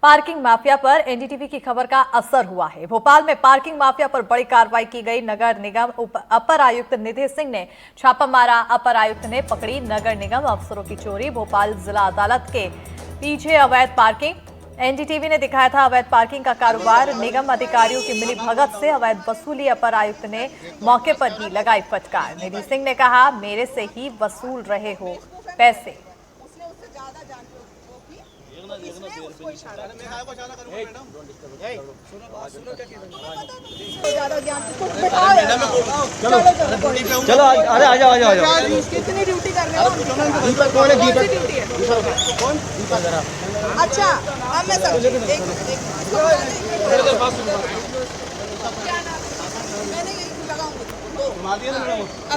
Parking mafia पर NDTV की खबर का असर हुआ है। भोपाल में पार्किंग माफिया पर बड़ी कार्रवाई की गई। नगर निगम अपर आयुक्त निधि सिंह ने छापा मारा। अपर आयुक्त ने पकड़ी नगर निगम अफसरों की चोरी। भोपाल जिला अदालत के पीछे अवैध पार्किंग। एनडीटीवी ने दिखाया था अवैध पार्किंग का कारोबार। निगम अधिकारियों की मिली भगत से अवैध वसूली। अपर आयुक्त ने मौके पर ही लगाई फटकार। निधि सिंह ने कहा, मेरे से ही वसूल रहे हो पैसे। चलो अरे आ जाओ कितनी ड्यूटी कर रहे हो? अच्छा अब मैं समझी। मैंने लगाऊंगी। अब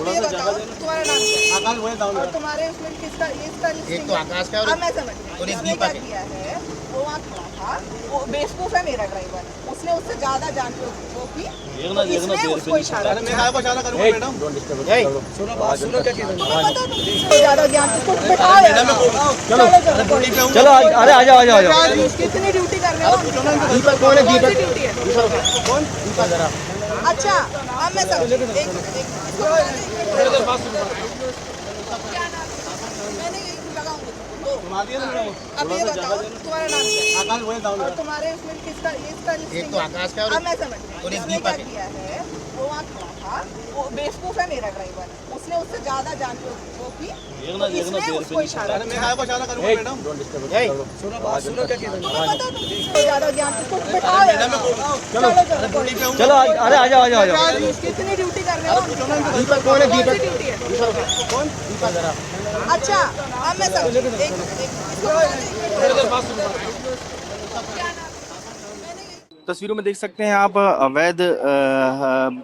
ये बताओ तुम्हारा नाम क्या है? और तुम्हारे उसमें किसका एक तो आकाश का अब मैं समझ उसने क्या किया है। वो वहाँ खड़ा था, वो बेवकूफ है मेरा ड्राइवर। उसने उससे ज्यादा जान वो की इसने उसको इशारा ज्यादा ज्ञान चलो अरे आ जाओ कितनी ड्यूटी कर रहे हो? कौन अच्छा अब मैं समझी। अब ये बताओ तुम्हारा नाम क्या है? और तुम्हारे उसमें किसका एक तो आकाश का अब मैं समझ उसने क्या किया है। वो वहाँ खड़ा था, वो बेवकूफ है मेरा ड्राइवर। उसने उससे ज्यादा जान वो की इसने उसको इशारा ज्यादा ज्ञान चलो अरे आ जाओ कितनी ड्यूटी कर रहे हो? कौन अच्छा अब मैं समझी। तस्वीरों में देख सकते हैं आप अवैध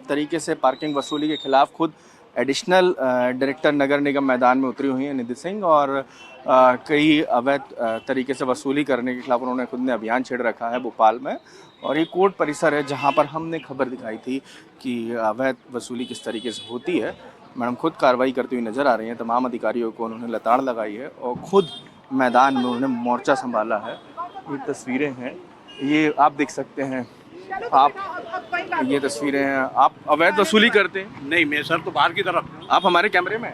तरीके से पार्किंग वसूली के खिलाफ खुद एडिशनल डायरेक्टर नगर निगम मैदान में उतरी हुई हैं निधि सिंह। और कई अवैध तरीके से वसूली करने के खिलाफ उन्होंने खुद ने अभियान छेड़ रखा है भोपाल में। और ये कोर्ट परिसर है जहां पर हमने खबर दिखाई थी कि अवैध वसूली किस तरीके से होती है। मैडम खुद कार्रवाई करती हुई नज़र आ रही हैं। तमाम अधिकारियों को उन्होंने लताड़ लगाई है और खुद मैदान में उन्होंने मोर्चा संभाला है। ये तस्वीरें हैं, ये आप देख सकते हैं। आप ये तस्वीरें हैं। आप अवैध वसूली करते हैं? नहीं, मैं सर तो बाहर की तरफ। आप हमारे कैमरे में?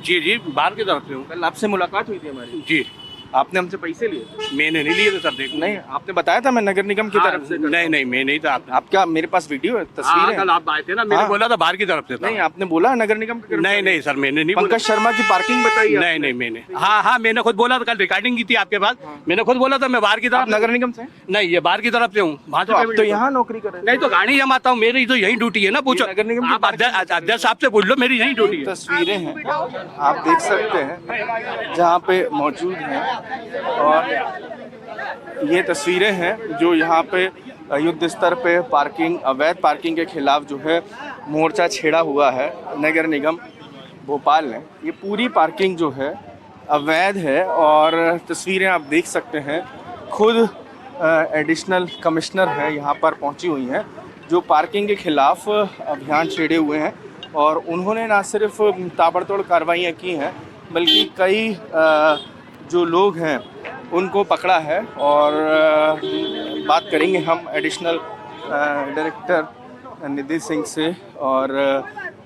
जी बाहर की तरफ से हूँ। कल आपसे मुलाकात हुई थी हमारी। जी आपने हमसे पैसे लिए? मैंने नहीं लिए थे सर। देखो नहीं, आपने बताया था मैं नगर निगम की तरफ से। नहीं मैं नहीं था। आप क्या, मेरे पास वीडियो है, तस्वीरें कल आप आए थे ना, मैंने बोला था बाहर की तरफ से था। नहीं, आपने बोला नगर निगम के। नहीं सर, मैंने नहीं बोला। पंकज शर्मा की पार्किंग बताई? नहीं मैंने हाँ मैंने खुद बोला था। कल रिकॉर्डिंग की थी आपके पास। मैंने खुद बोला था मैं बाहर की तरफ। नगर निगम से? नहीं, ये बाहर की तरफ से हूँ। तो यहाँ नौकरी कर रहे हैं? नहीं तो गाड़ी जमाता हूँ। मेरी तो यही ड्यूटी है ना। पूछो नगर निगम आप अध्यक्ष साहब से पूछ लो, मेरी यही ड्यूटी है। तस्वीरें हैं, आप देख सकते हैं जहाँ पे मौजूद हैं। और ये तस्वीरें हैं जो यहाँ पे युद्ध स्तर पे पार्किंग, अवैध पार्किंग के खिलाफ जो है मोर्चा छेड़ा हुआ है नगर निगम भोपाल ने। ये पूरी पार्किंग जो है अवैध है। और तस्वीरें आप देख सकते हैं, खुद एडिशनल कमिश्नर है यहाँ पर पहुँची हुई हैं जो पार्किंग के खिलाफ अभियान छेड़े हुए हैं। और उन्होंने ना सिर्फ ताबड़तोड़ कार्रवाइयाँ की हैं बल्कि कई जो लोग हैं उनको पकड़ा है। और बात करेंगे हम एडिशनल डायरेक्टर निधि सिंह से और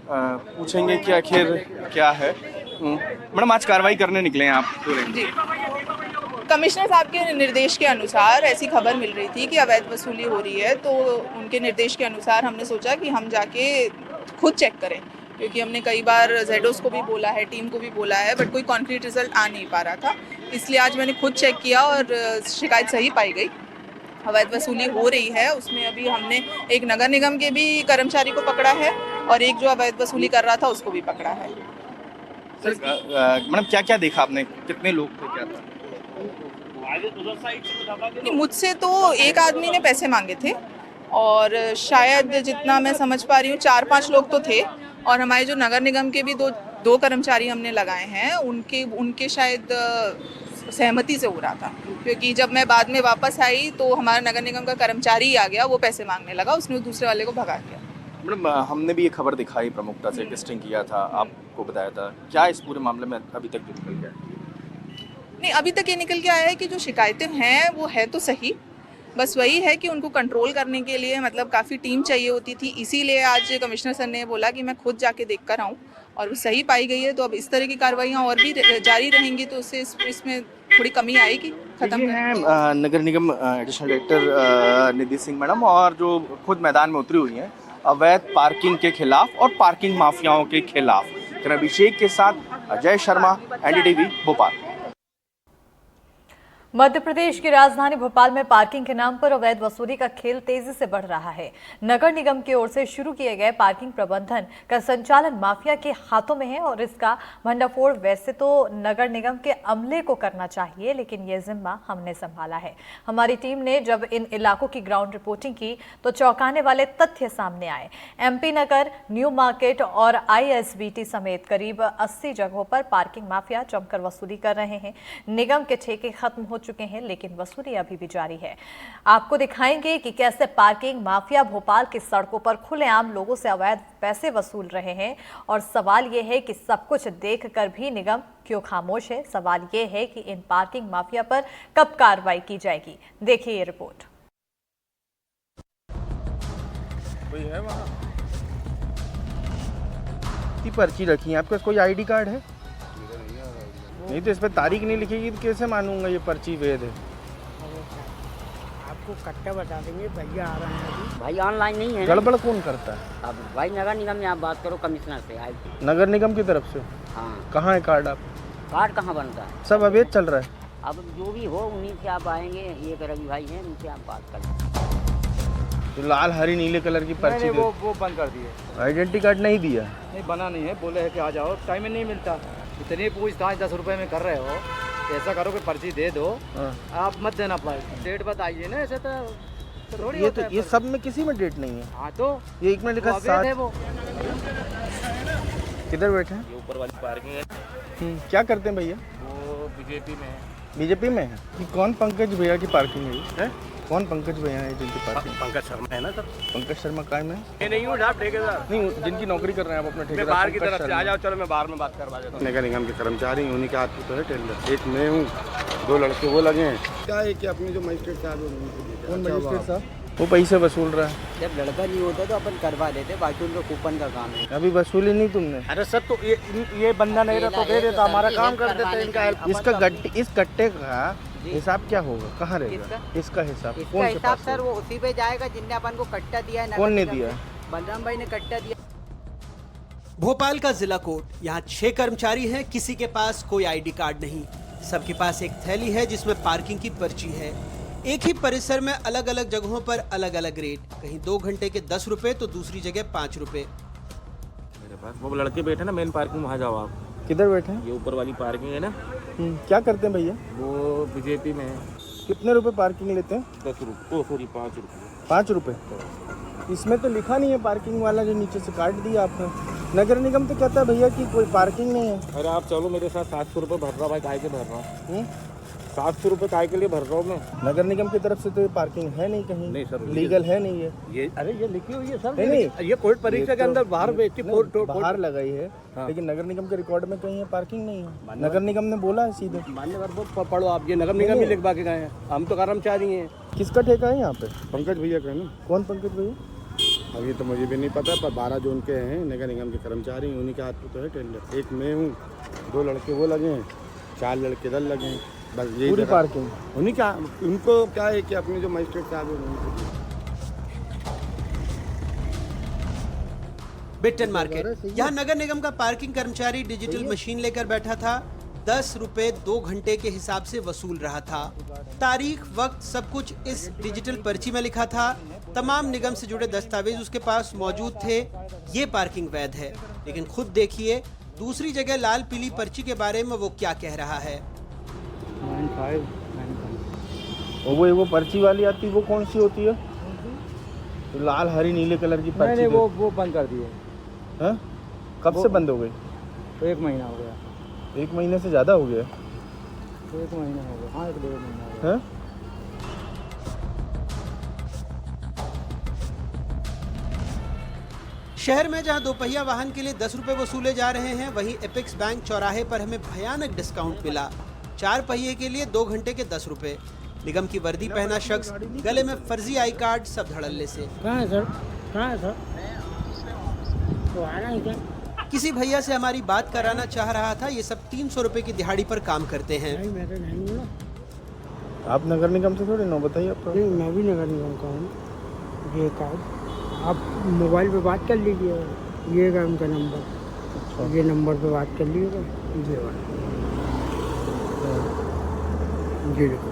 पूछेंगे कि आखिर क्या है। मैडम आज कार्रवाई करने निकले हैं आप? जी, कमिश्नर साहब के निर्देश के अनुसार ऐसी खबर मिल रही थी कि अवैध वसूली हो रही है, तो उनके निर्देश के अनुसार हमने सोचा कि हम जाके खुद चेक करें, क्योंकि हमने कई बार जेडोस को भी बोला है, टीम को भी बोला है, बट कोई कॉन्क्रीट रिजल्ट आ नहीं पा रहा था। इसलिए आज मैंने खुद चेक किया और शिकायत सही पाई गई। अवैध वसूली हो रही है। उसमें अभी हमने एक नगर निगम के भी कर्मचारी को पकड़ा है और एक जो अवैध वसूली कर रहा था उसको भी पकड़ा है। मैडम क्या क्या देखा आपने? कितने लोग थे, क्या था? मुझसे तो एक आदमी ने पैसे मांगे थे और शायद जितना मैं समझ पा रही हूँ 4-5 लोग तो थे। और हमारे जो नगर निगम के भी दो कर्मचारी हमने लगाए हैं, उनके शायद सहमति से हो रहा था, क्योंकि जब मैं बाद में वापस आई तो हमारा नगर निगम का कर्मचारी ही आ गया, वो पैसे मांगने लगा, उसने दूसरे वाले को भगा दिया। मैडम हमने भी ये खबर दिखाई प्रमुखता से, किस्टिंग किया था, आपको बताया था, क्या इस पूरे मामले में अभी तक निकल गया? नहीं, अभी तक ये निकल के आया है कि जो शिकायतें हैं वो है तो सही, बस वही है कि उनको कंट्रोल करने के लिए मतलब काफ़ी टीम चाहिए होती थी, इसीलिए आज कमिश्नर सर ने बोला कि मैं खुद जाके देख कर आऊँ और वो सही पाई गई है। तो अब इस तरह की कार्रवाइयाँ और भी जारी रहेंगी तो उससे इसमें थोड़ी कमी आएगी। खत्म ये हैं नगर निगम एडिशनल डायरेक्टर निधि सिंह मैडम, और जो खुद मैदान में उतरी हुई हैं अवैध पार्किंग के खिलाफ और पार्किंग माफियाओं के खिलाफ। अभिषेक के साथ अजय शर्मा, एनडीटीवी भोपाल। मध्य प्रदेश की राजधानी भोपाल में पार्किंग के नाम पर अवैध वसूली का खेल तेजी से बढ़ रहा है। नगर निगम की ओर से शुरू किए गए पार्किंग प्रबंधन का संचालन माफिया के हाथों में है और इसका भंडाफोड़ वैसे तो नगर निगम के अमले को करना चाहिए, लेकिन ये जिम्मा हमने संभाला है। हमारी टीम ने जब इन इलाकों की ग्राउंड रिपोर्टिंग की तो चौंकाने वाले तथ्य सामने आए। एमपी नगर, न्यू मार्केट और आईएसबीटी समेत करीब 80 जगहों पर पार्किंग माफिया जमकर वसूली कर रहे हैं। निगम के ठेके खत्म हो चुके हैं, लेकिन वसूली अभी भी जारी है। आपको दिखाएंगे कि कैसे पार्किंग माफिया भोपाल की सड़कों पर खुलेआम लोगों से अवैध पैसे वसूल रहे हैं। और सवाल यह है कि सब कुछ देखकर भी निगम क्यों खामोश है। सवाल यह है कि इन पार्किंग माफिया पर कब कार्रवाई की जाएगी। देखिए ये रिपोर्ट। कोई है वहाँ? पर्ची रखी है, आपके पास कोई आईडी कार्ड है? नहीं तो इस पर तारीख नहीं लिखेगी तो कैसे मानूंगा ये पर्ची वैध है? आपको कट्टा बता देंगे, भैया आ रहे हैं अभी। भाई ऑनलाइन नहीं है। गड़बड़ कौन करता है? अब भाई नगर निगम में आप बात करो, कमिश्नर से आई। नगर निगम की तरफ से? हाँ। कहाँ है कार्ड आप? कार्ड कहाँ बनता है? सब अवैध चल रहा है। अब जो भी हो उन्हीं से आप आएंगे, ये रवि भाई हैं, उनसे आप बात करें। जो लाल हरी नीले कलर की पर्ची वो बंद कर दिए। आइडेंटिटी कार्ड नहीं दिया? नहीं बना नहीं है, बोले है कि आ जाओ, टाइम में नहीं मिलता। इतनी पूछताछ 10 रुपए में कर रहे हो, ऐसा करो कि पर्ची दे दो। आप मत देना पाए, डेट बताइए ना, ऐसे तो थोड़ी ये तो ये सब में किसी में डेट नहीं है। हाँ तो ये एक में लिखा 7 है वो। किधर बैठे हैं? ये ऊपर वाली पार्किंग है, क्या करते हैं भैया? वो बीजेपी में है। बीजेपी में है? कि कौन पंकज भैया की पार्किंग है? कौन पंकज भैया है जिनकी पार्किंग? पंकज शर्मा है ना सर। पंकज शर्मा कायम है? ये नहीं हूँ आप ठेकेदार, नहीं, जिनकी नौकरी कर रहे हैं आप अपने मैं ठेकेदार। बाहर की तरफ से आ जाओ, चलो मैं बाहर में बात करवा देता हूँ। नगर निगम के कर्मचारी, उन्हीं के हाथ में तो है टेंडर। एक मैं हूँ, 2 लड़के वो लगे हैं। क्या है कि अपने जो मजिस्ट्रेट साहब हैं, कौन मजिस्ट्रेट साहब? वो पैसे वसूल रहा है। जब लड़का नहीं होता तो अपन करवा देते, बाकी उनका कूपन का काम है। अभी वसूली नहीं तुमने? अरे सर तो ये बंदा नहीं रहा तो दे देता, हमारा काम कर देते इनका हेल्प। इसका इस कट्टे का हिसाब क्या होगा? कहाँ रहेगा इसका हिसाब? इसका कौन से हिसाब पास सर वो उसी पे जाएगा जिनने अपन को कट्टा दिया है। कौन ने दिया? बलराम भाई ने कट्टा दिया। भोपाल का जिला कोर्ट, यहाँ 6 कर्मचारी हैं, किसी के पास कोई आईडी कार्ड नहीं। सबके पास एक थैली है जिसमें पार्किंग की पर्ची है। एक ही परिसर में अलग अलग जगहों पर अलग अलग रेट, कहीं 2 घंटे के 10 रुपए तो दूसरी जगह 5 रुपए। मेरे पास वो लड़के बैठे ना मेन पार्किंग, वहाँ जाओ आप। किधर बैठे हैं? ये ऊपर वाली पार्किंग है ना। क्या करते हैं भैया? वो बीजेपी में है। कितने रुपए पार्किंग लेते हैं? 10 रुपये, सॉरी 5 रुपये। 5 रुपए? इसमें तो लिखा नहीं है पार्किंग वाला, जो नीचे से काट दिया आपने। नगर निगम तो कहता है भैया कि कोई पार्किंग नहीं है। अरे आप चलो मेरे साथ, 700 रुपये भर रहा हूँ भाई, काय के भर रहा हूँ। 700 रुपये काय के लिए भर रहा हूँ मैं। नगर निगम की तरफ से तो ये पार्किंग है नहीं कहीं। नहीं सर, लीगल है नहीं ये अरे ये लिखी हुई है सर। नहीं, ये कोर्ट परीक्षा के अंदर बाहर बेचती, बाहर लगाई है। लेकिन नगर निगम के रिकॉर्ड में कहीं है पार्किंग नहीं है। नगर निगम ने बोला है सीधे। मान्यवर पढ़ो आप, ये नगर निगम ही लिखवा के गए हैं, हम तो कर्मचारी हैं। किसका ठेका है यहाँ पे? पंकज भैया का है ना। कौन पंकज भैया? अब ये तो मुझे भी नहीं पता, पर 12 जो उनके हैं नगर निगम के कर्मचारी, उन्हीं के हाथ में तो है टेंडर। एक मैं हूँ, 2 लड़के वो लगे हैं, 4 लड़के इधर लगे हैं। बस यही पूरी पार्किंग उन्हीं का। उनको क्या है कि अपने जो मजिस्ट्रेट साहब हैं, बिट्टन मार्केट, यहाँ नगर निगम का पार्किंग कर्मचारी डिजिटल मशीन लेकर बैठा था। 10 रुपए 2 घंटे के हिसाब से वसूल रहा था। तारीख, वक्त, सब कुछ इस डिजिटल पर्ची में लिखा था। तमाम निगम से जुड़े दस्तावेज उसके पास मौजूद थे। ये पार्किंग वैध है, लेकिन खुद देखिए दूसरी जगह लाल पीली पर्ची के बारे में वो क्या कह रहा है। वो पर्ची वाली आती, वो कौन सी होती है? तो लाल हरी नीले कलर की पर्ची। नहीं वो बंद कर दिए। हाँ? कब से बंद हो गई? तो 1 महीना हो गया। 1 महीने से ज़्यादा हो गया? तो 1 महीना हो गया। हाँ 1-1.5 महीना हो गया। हाँ? शहर में जहां दोपहिया वाहन के लिए 10 रुपए वसूले जा रहे हैं, वहीं एपेक्स बैंक चौराहे पर हमें भयानक डिस्काउंट मिला। 4 पहिए के लिए 2 घंटे के 10 रुपए। निगम की वर्दी पहना शख्स गले में फर्जी आई कार्ड, सब धड़ल्ले से। कहाँ है सर? कहाँ है सर? तो आ रहा है क्या? किसी भैया से हमारी बात कराना चाह रहा था। ये सब 300 रुपए की दिहाड़ी पर काम करते हैं। नहीं, मैं तो नहीं हूँ ना। आप नगर निगम से थोड़ी ना, बताइए आपका। नहीं, मैं भी नगर निगम का हूँ। ये कार्ड आप मोबाइल पे बात कर लीजिए, ये का उनका नंबर, ये नंबर पे बात कर लीजिएगा। ये वाला जी देखो,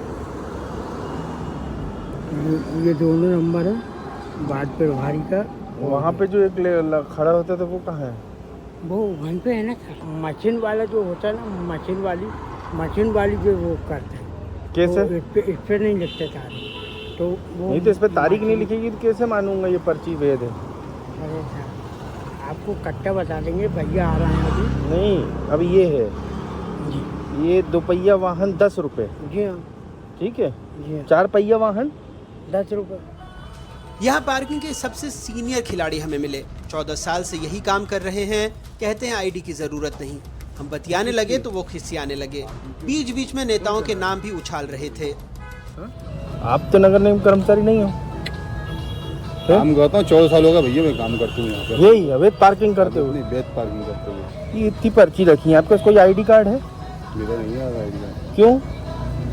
ये दोनों नंबर है बात पे भारी का। वहाँ पे जो एक खड़ा होता था वो कहाँ है? वो वहीं पे है ना, मशीन वाला जो होता है ना, मशीन वाली जो वो करते हैं। कैसे? इस पे नहीं लिखते तारीख, तो वो नहीं तो इस पे तारीख नहीं लिखेगी तो कैसे मानूंगा ये पर्ची वैध है? अरे सर, आपको कट्टा बता देंगे, भैया आ रहे हैं अभी। नहीं, अब ये है जी, ये 2 पहिया वाहन 10 रुपये, जी हाँ, ठीक है। जी हाँ, 4 पहिया वाहन 10 रुपये। यहाँ पार्किंग के सबसे सीनियर खिलाड़ी हमें मिले। 14 साल से यही काम कर रहे हैं। कहते हैं आईडी की जरूरत नहीं। हम बतियाने लगे तो वो खिसियाने लगे। बीच बीच में नेताओं के नाम भी उछाल रहे थे। आप तो नगर निगम कर्मचारी नहीं हो? काम करता हूँ, 14 साल हो गया भैया मैं काम करती हूँ यहाँ पे। यही अवैध पार्किंग करते हो? नहीं, वैध पार्किंग करते हुए। ये इतनी पर्ची रखी है, आपके पास कोई आईडी कार्ड है? मेरा नहीं है आईडी। क्यों?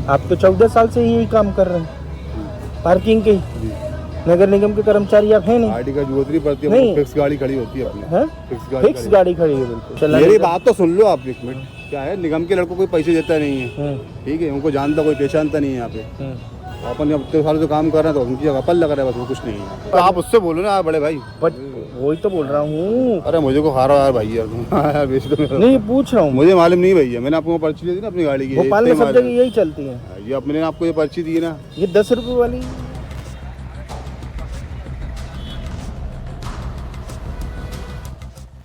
आप तो 14 साल से यही काम कर रहे हैं पार्किंग के ही। नगर निगम के कर्मचारी आप हैं नहीं? आईडी का जरूरत नहीं पड़ती है, नहीं। फिक्स गाड़ी खड़ी होती है अपनी। है? फिक्स गाड़ी खड़ी है बिल्कुल। मेरी बात तो सुन लो आप एक मिनट। क्या है, निगम के लड़कों कोई पैसे देता नहीं है, ठीक है, उनको जानता कोई पहचानता नहीं है यहाँ पे। अपन अब इतने साल जो काम कर रहे हैं तो उनकी जगह पर लग रहा है, बस वो कुछ नहीं है। तो आप उससे बोलो ना बड़े भाई। वही तो बोल रहा हूँ। अरे मुझे को हारा यार भाई यार बेच दो मेरा। नहीं, पूछ रहा हूँ। मुझे मालूम नहीं भैया, मैंने आपको पर्ची दे दी ना अपनी गाड़ी की। भोपाल में सब जगह यही चलती है। ये अपने आपको ये पर्ची दी है ना, ये 10 रुपये वाली।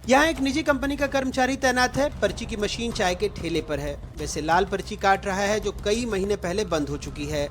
यहाँ एक निजी कंपनी का कर्मचारी तैनात है। पर्ची की मशीन चाय के ठेले पर है। वैसे लाल पर्ची काट रहा है जो कई महीने पहले बंद हो चुकी है।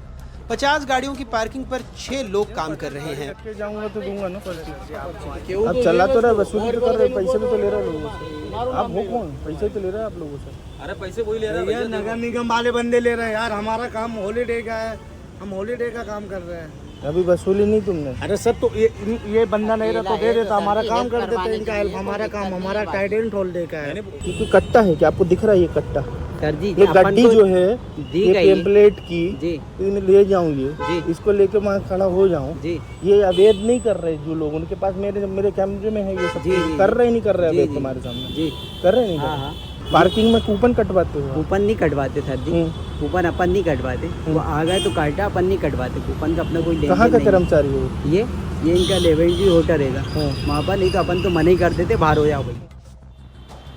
50 गाड़ियों की पार्किंग पर 6 लोग काम कर रहे हैं। जाऊंगा तो दूंगा ना पर्ची। अब चला तो रहा, वसूली तो कर रहे, पैसे भी तो ले रहे लोगों से। आप हो कौन? पैसे तो ले रहे हैं आप लोगों से। अरे पैसे वही ले रहे हैं, नगर निगम वाले बंदे ले रहे हैं यार। हमारा काम हॉलीडे का है, हम हॉलीडे का काम कर रहे हैं। अभी वसूली नहीं तुमने? अरे सर, तो ये बंदा नहीं रहता तो दे देता, हमारा काम कर देते। इनका हेल्प, हमारा काम, हमारा टाइडेंट हॉलीडे का है। ये कट्टा है क्या? आपको दिख रहा है ये कट्टा? सर जी, ये गड्डी जो है, दी ये गई है। टेम्पलेट की जी। ले जाऊँ ये, जी। इसको लेके वहाँ खड़ा हो जाऊँ। जी। ये अवैध नहीं कर रहे जो लोग, उनके पास मेरे कैमरे में है ये सब। जी, जी, कर रहे नहीं कर रहे जी, अवैध जी। तुम्हारे सामने? जी, कर रहे नहीं कर हाँ रहे? हाँ। पार्किंग में कूपन कटवाते हो? कूपन नहीं कटवाते सर जी, कूपन अपन नहीं कटवाते। वो आ गए तो काटा, अपन नहीं कटवाते कूपन का। अपना कोई लेन कहाँ देन का नहीं है। कर्मचारी हो? ये इनका लेवेंट्री होटल रहेगा वहाँ पर। नहीं तो अपन तो मना ही कर देते, बाहर हो जाओ भाई।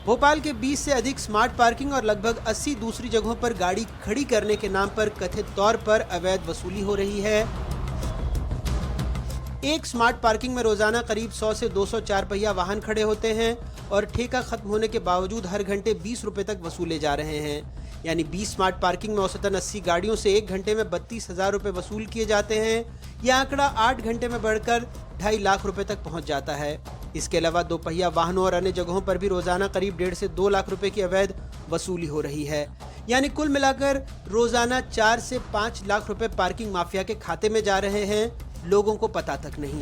भोपाल के 20 से अधिक स्मार्ट पार्किंग और लगभग 80 दूसरी जगहों पर गाड़ी खड़ी करने के नाम पर कथित तौर पर अवैध वसूली हो रही है। एक स्मार्ट पार्किंग में रोजाना करीब 100 से 200 4 पहिया वाहन खड़े होते हैं और ठेका खत्म होने के बावजूद हर घंटे 20 रुपए तक वसूले जा रहे हैं। यानी 20 स्मार्ट पार्किंग में औसतन 80 गाड़ियों से 1 घंटे में 32,000 रुपए वसूल किए जाते हैं। यह आंकड़ा 8 घंटे में बढ़कर 2.5 लाख रुपए तक पहुंच जाता है। इसके अलावा 2 पहिया वाहनों और अन्य जगहों पर भी रोजाना करीब 1.5 से 2 लाख रुपए की अवैध वसूली हो रही है। यानी कुल मिलाकर रोजाना 4 से 5 लाख रुपए पार्किंग माफिया के खाते में जा रहे हैं, लोगों को पता तक नहीं।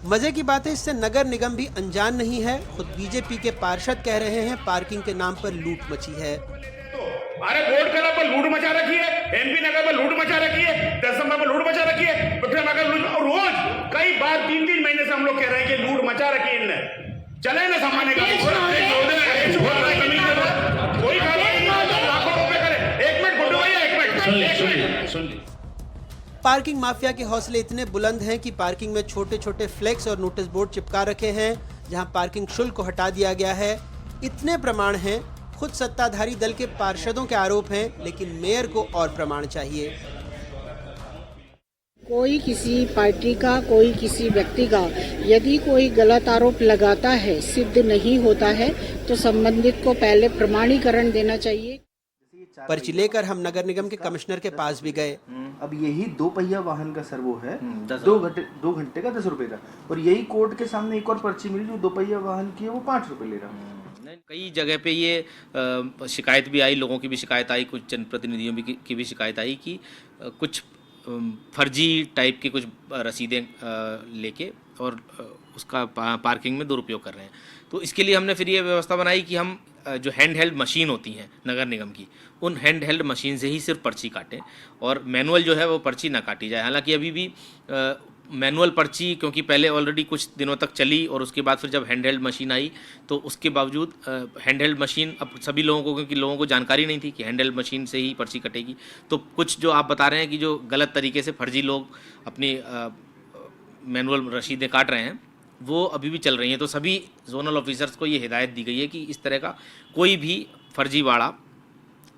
मजे की बात है, इससे नगर निगम भी अनजान नहीं है। खुद बीजेपी के पार्षद कह रहे हैं पार्किंग के नाम पर लूट मची है। अरे वोट के नाम पर लूट मचा रखी है, एमपी नगर पर लूट मचा रखी है, 10 नंबर पर लूट मचा रखी है, पृथ्वी लूट, और रोज कई बार 3-3 महीने से हम लोग कह रहे हैं कि लूट मचा रखी है इनने। चले ना सामान्य गाड़ी कोई कार्रवाई लाखों रुपए करे। 1 मिनट गुड्डू भैया, 1 मिनट सुन। पार्किंग माफिया के हौसले इतने बुलंद हैं कि पार्किंग में छोटे छोटे फ्लेक्स और नोटिस बोर्ड चिपका रखे हैं जहां पार्किंग शुल्क को हटा दिया गया है। इतने प्रमाण हैं, खुद सत्ताधारी दल के पार्षदों के आरोप हैं, लेकिन मेयर को और प्रमाण चाहिए। कोई किसी पार्टी का, कोई किसी व्यक्ति का यदि कोई गलत आरोप लगाता है, सिद्ध नहीं होता है, तो संबंधित को पहले प्रमाणीकरण देना चाहिए। पर्ची लेकर हम नगर निगम के कमिश्नर के पास भी गए। अब यही 2 पहिया वाहन का सर वो है 2 घंटे का 10 रुपए का, और यही कोर्ट के सामने एक और पर्ची मिली जो 2 पहिया वाहन की है, वो 5 रुपए ले रहा है। कई जगह पे ये शिकायत भी आई, लोगों की भी शिकायत आई, कुछ जनप्रतिनिधियों की भी शिकायत आई कि कुछ फर्जी टाइप की कुछ रसीदें लेके और उसका पार्किंग में दुरुपयोग कर रहे हैं। तो इसके लिए हमने फिर ये व्यवस्था बनाई कि हम जो हैंड हेल्ड मशीन होती हैं नगर निगम की, उन हैंड हेल्ड मशीन से ही सिर्फ पर्ची काटें और मैनुअल जो है वो पर्ची ना काटी जाए। हालांकि अभी भी मैनुअल पर्ची क्योंकि पहले ऑलरेडी कुछ दिनों तक चली और उसके बाद फिर जब हैंड हेल्ड मशीन आई तो उसके बावजूद हैंड हेल्ड मशीन अब सभी लोगों को, क्योंकि लोगों को जानकारी नहीं थी कि हैंड हेल्ड मशीन से ही पर्ची कटेगी, तो कुछ जो आप बता रहे हैं कि जो गलत तरीके से फर्जी लोग अपनी मैनुअल रसीदें काट रहे हैं वो अभी भी चल रही हैं। तो सभी जोनल ऑफिसर्स को ये हिदायत दी गई है कि इस तरह का कोई भी फर्जीवाड़ा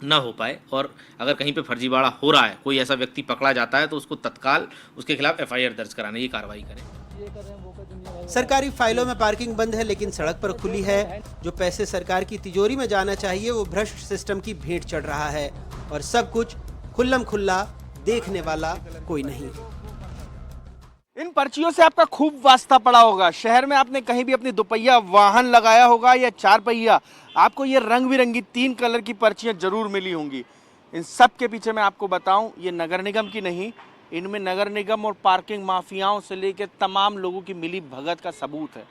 ना हो पाए और अगर कहीं पे फर्जीवाड़ा हो रहा है, कोई ऐसा व्यक्ति पकड़ा जाता है तो उसको तत्काल उसके खिलाफ FIR दर्ज कराने की कार्रवाई करें। सरकारी फाइलों में पार्किंग बंद है लेकिन सड़क पर खुली है। जो पैसे सरकार की तिजोरी में जाना चाहिए वो भ्रष्ट सिस्टम की भेंट चढ़ रहा है और सब कुछ खुल्लम खुल्ला देखने वाला कोई नहीं। इन पर्चियों से आपका खूब वास्ता पड़ा होगा। शहर में आपने कहीं भी अपनी दोपहिया वाहन लगाया होगा या 4 पहिया, आपको ये रंग बिरंगी 3 कलर की पर्चियां जरूर मिली होंगी। इन सब के पीछे मैं आपको बताऊं, ये नगर निगम की नहीं, इनमें नगर निगम और पार्किंग माफियाओं से लेकर तमाम लोगों की मिली भगत का सबूत है।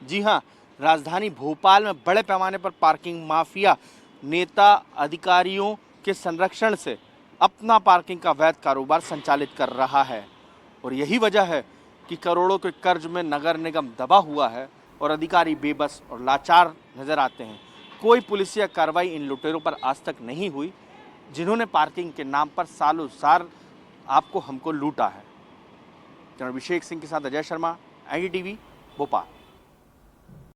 जी हाँ, राजधानी भोपाल में बड़े पैमाने पर पार्किंग माफिया नेता अधिकारियों के संरक्षण से अपना पार्किंग का अवैध कारोबार संचालित कर रहा है और यही वजह है कि करोड़ों के कर्ज में नगर निगम दबा हुआ है और अधिकारी बेबस और लाचार नजर आते हैं। कोई पुलिसिया कार्रवाई इन लुटेरों पर आज तक नहीं हुई जिन्होंने पार्किंग के नाम पर सालों साल आपको हमको लूटा है। अभिषेक सिंह के साथ अजय शर्मा, NDTV, भोपाल।